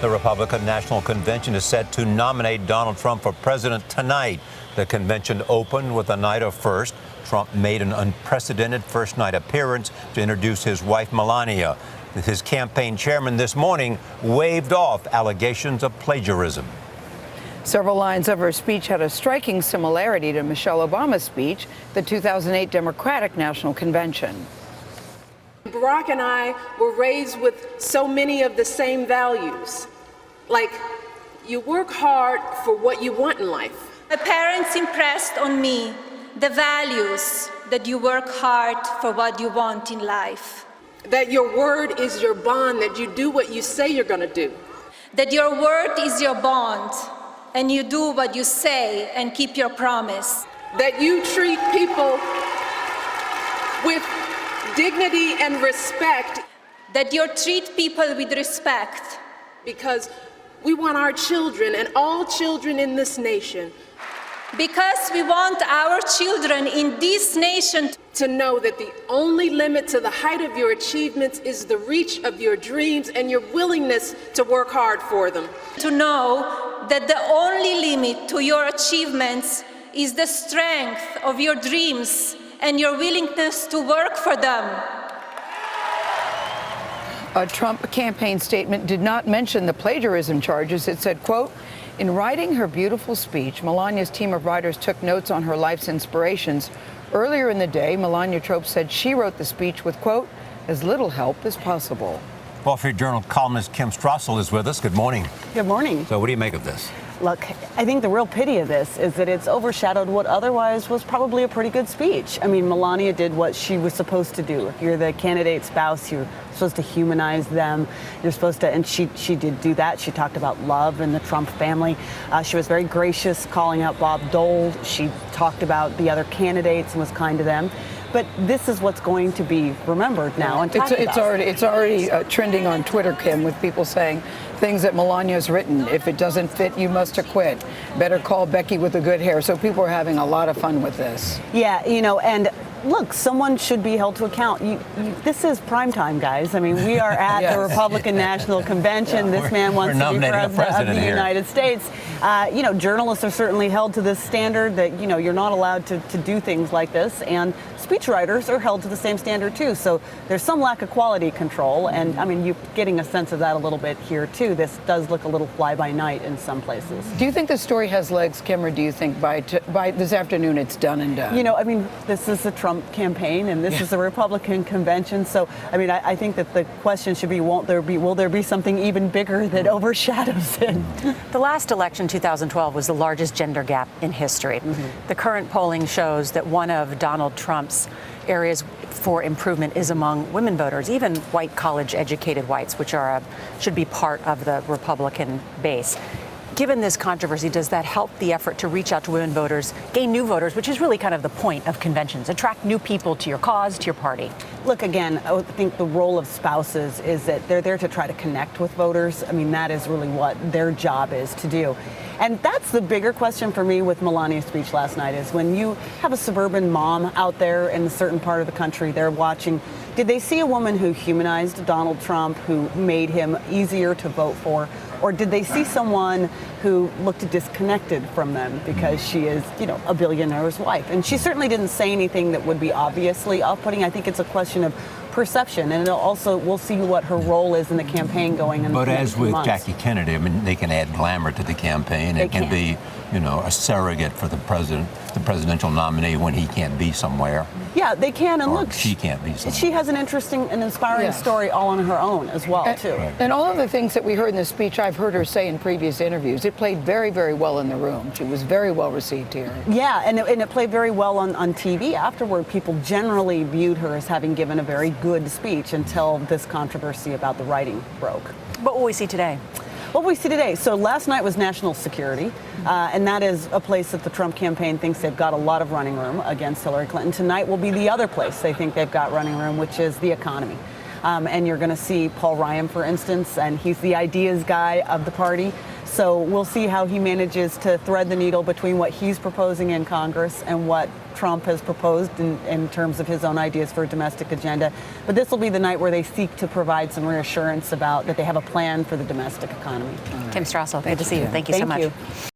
The Republican National Convention is set to nominate Donald Trump for president tonight. The convention opened with a night of firsts. Trump made an unprecedented first-night appearance to introduce his wife, Melania. His campaign chairman this morning waved off allegations of plagiarism. Several lines of her speech had a striking similarity to Michelle Obama's speech at the 2008 Democratic National Convention. Barack and I were raised with so many of the same values, like you work hard for what you want in life. My parents impressed on me the values that you work hard for what you want in life. That your word is your bond, that you do what you say you're going to do. That your word is your bond, and you do what you say and keep your promise. That you treat people with dignity and respect. That you treat people with respect. Because we want our children and all children in this nation. Because we want our children in this nation to know that the only limit to the height of your achievements is the reach of your dreams and your willingness to work hard for them. To know that the only limit to your achievements is the strength of your dreams and your willingness to work for them. A Trump campaign statement did not mention the plagiarism charges. It said, quote, "In writing her beautiful speech, Melania's team of writers took notes on her life's inspirations. Earlier in the day, Melania Trump said she wrote the speech with, quote, as little help as possible." Wall Street Journal columnist Kim Strassel is with us. Good morning. Good morning. So what do you make of this? Look, I think the real pity of this is that it's overshadowed what otherwise was probably a pretty good speech. I mean, Melania did what she was supposed to do. If you're the candidate's spouse, you're supposed to humanize them. You're supposed to, and she did do that. She talked about love and the Trump family. She was very gracious, calling out Bob Dole. She talked about the other candidates and was kind to them. But this is what's going to be remembered now. And it's already trending on Twitter, Kim, with people saying things that Melania's written. If it doesn't fit, you must acquit. Better call Becky with the good hair. So people are having a lot of fun with this. Yeah, and look, someone should be held to account. This is prime time, guys. I mean, we are at yes. the Republican National Convention. Yeah, this man wants to be president of the here. United States. Journalists are certainly held to this standard that, you're not allowed to do things like this. And speechwriters are held to the same standard, too. So there's some lack of quality control. And, I mean, you're getting a sense of that a little bit here, too. This does look a little fly-by-night in some places. Do you think the story has legs, Kim, or do you think by this afternoon it's done and done? This is a Trump campaign, and this is a Republican convention. So, I think that the question should be, will there be something even bigger that overshadows it? The last election, 2012, was the largest gender gap in history. The current polling shows that one of Donald Trump's areas for improvement is among women voters, even white college-educated whites, which should be part of the Republican base. Given this controversy, does that help the effort to reach out to women voters, gain new voters, which is really kind of the point of conventions, attract new people to your cause, to your party? Look, again, I think the role of spouses is that they're there to try to connect with voters. I mean, that is really what their job is to do. And that's the bigger question for me with Melania's speech last night is when you have a suburban mom out there in a certain part of the country, they're watching. Did they see a woman who humanized Donald Trump, who made him easier to vote for? Or did they see someone who looked disconnected from them because she is, a billionaire's wife? And she certainly didn't say anything that would be obviously off-putting. I think it's a question of perception, and we'll see what her role is in the campaign going in the next as with months. Jackie Kennedy, they can add glamour to the campaign. It can be, a surrogate for the presidential nominee when he can't be somewhere. Yeah, they can, and look, she can't be somewhere. She has an interesting and inspiring story all on her own as well, too. Right. And all of the things that we heard in the speech, I've heard her say in previous interviews. It played very, very well in the room. She was very well received here. Yeah, and it played very well on TV. Afterward, people generally viewed her as having given a very good speech until this controversy about the writing broke. What will we see today? What we see today, so last night was national security, and that is a place that the Trump campaign thinks they've got a lot of running room against Hillary Clinton. Tonight will be the other place they think they've got running room, which is the economy. And you're going to see Paul Ryan, for instance, and he's the ideas guy of the party. So we'll see how he manages to thread the needle between what he's proposing in Congress and what Trump has proposed in terms of his own ideas for a domestic agenda. But this will be the night where they seek to provide some reassurance about that they have a plan for the domestic economy. Kim Strassel, good to see you. Thank you so much.